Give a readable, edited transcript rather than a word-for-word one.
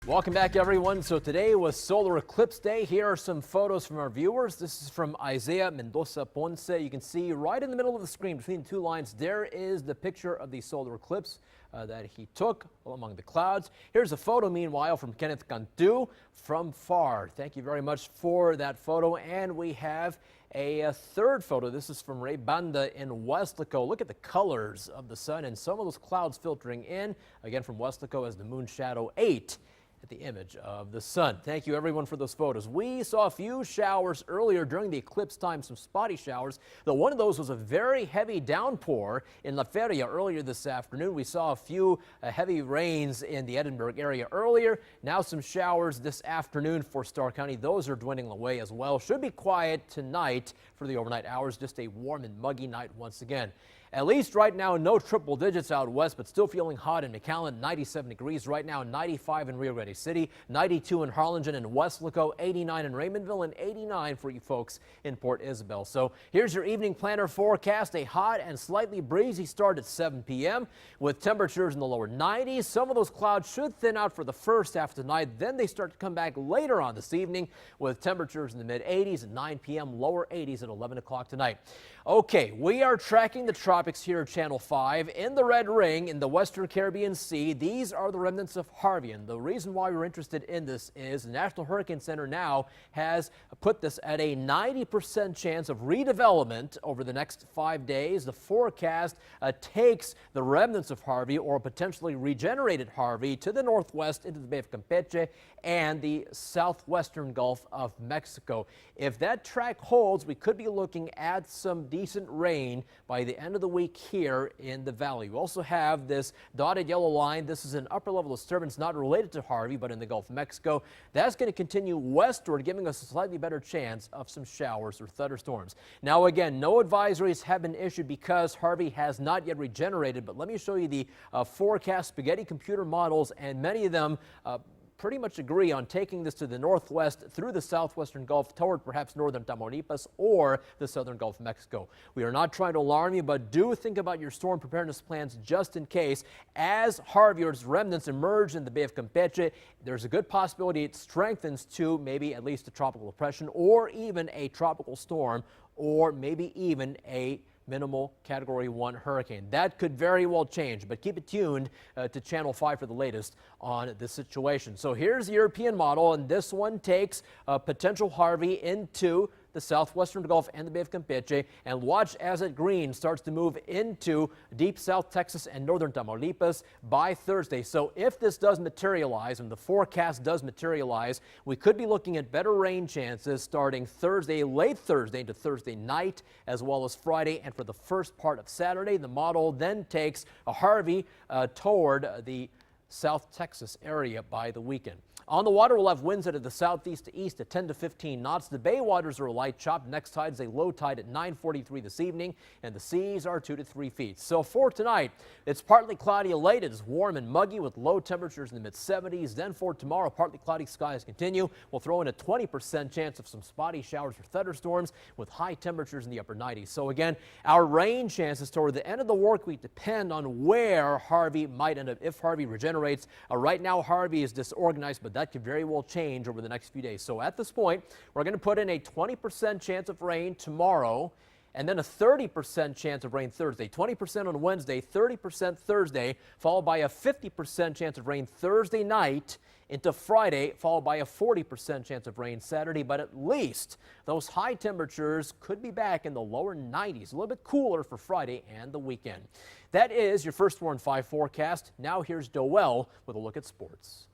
Welcome back, everyone. So today was Solar Eclipse Day. Here are some photos from our viewers. This is from Isaiah Mendoza Ponce. You can see right in the middle of the screen between the two lines, there is the picture of the solar eclipse that he took among the clouds. Here's a photo, meanwhile, from Kenneth Cantu from far. Thank you very much for that photo. And we have a third photo. This is from Ray Banda in Weslaco. Look at the colors of the sun and some of those clouds filtering in. Again, from Weslaco as the moon shadow 8. At the image of the sun. Thank you, everyone, for those photos. We saw a few showers earlier during the eclipse time, some spotty showers, though one of those was a very heavy downpour in La Feria earlier this afternoon. We saw a few heavy rains in the Edinburgh area earlier. Now some showers this afternoon for Starr County. Those are dwindling away as well. Should be quiet tonight for the overnight hours. Just a warm and muggy night once again. At least right now, no triple digits out west, but still feeling hot in McAllen, 97 degrees. Right now, 95 in Rio Grande City, 92 in Harlingen and Weslaco, 89 in Raymondville, and 89 for you folks in Port Isabel. So here's your evening planner forecast. A hot and slightly breezy start at 7 p.m. with temperatures in the lower 90s. Some of those clouds should thin out for the first half of the night. Then they start to come back later on this evening with temperatures in the mid 80s at 9 p.m., lower 80s at 11 o'clock tonight. Okay, we are tracking the tropics here at Channel 5 in the Red Ring in the Western Caribbean Sea. These are the remnants of Harvey, and the reason why we're interested in this is the National Hurricane Center now has put this at a 90% chance of redevelopment over the next 5 days. The forecast takes the remnants of Harvey, or potentially regenerated Harvey, to the northwest into the Bay of Campeche and the southwestern Gulf of Mexico. If that track holds, we could be looking at some decent rain by the end of the week here in the valley. We also have this dotted yellow line. This is an upper level disturbance not related to Harvey, but in the Gulf of Mexico. That's going to continue westward, giving us a slightly better chance of some showers or thunderstorms. Now, again, no advisories have been issued because Harvey has not yet regenerated, but let me show you the forecast spaghetti computer models, and many of them pretty much agree on taking this to the northwest through the southwestern Gulf toward perhaps northern Tamaulipas or the southern Gulf of Mexico. We are not trying to alarm you, but do think about your storm preparedness plans just in case. As Harvey or its remnants emerge in the Bay of Campeche, there's a good possibility it strengthens to maybe at least a tropical depression or even a tropical storm, or maybe even a minimal Category 1 hurricane. That could very well change, but keep it tuned to Channel 5 for the latest on this situation. So here's the European model, and this one takes potential Harvey into the southwestern Gulf and the Bay of Campeche, and watch as it green starts to move into deep South Texas and northern Tamaulipas by Thursday. So if this does materialize, and the forecast does materialize, we could be looking at better rain chances starting Thursday, late Thursday into Thursday night, as well as Friday and for the first part of Saturday. The model then takes a Harvey toward the South Texas area by the weekend. On the water, we'll have winds out of the southeast to east at 10 to 15 knots. The bay waters are a light chop. Next tide is a low tide at 9:43 this evening, and the seas are 2 to 3 feet. So for tonight, it's partly cloudy late. It is warm and muggy with low temperatures in the mid-70s. Then for tomorrow, partly cloudy skies continue. We'll throw in a 20% chance of some spotty showers or thunderstorms with high temperatures in the upper 90s. So again, our rain chances toward the end of the work week depend on where Harvey might end up, if Harvey regenerates. Right now, Harvey is disorganized, but that could very well change over the next few days. So at this point, we're going to put in a 20% chance of rain tomorrow, and then a 30% chance of rain Thursday. 20% on Wednesday, 30% Thursday, followed by a 50% chance of rain Thursday night into Friday, followed by a 40% chance of rain Saturday. But at least those high temperatures could be back in the lower 90s, a little bit cooler for Friday and the weekend. That is your First Warn 5 forecast. Now here's Doel with a look at sports.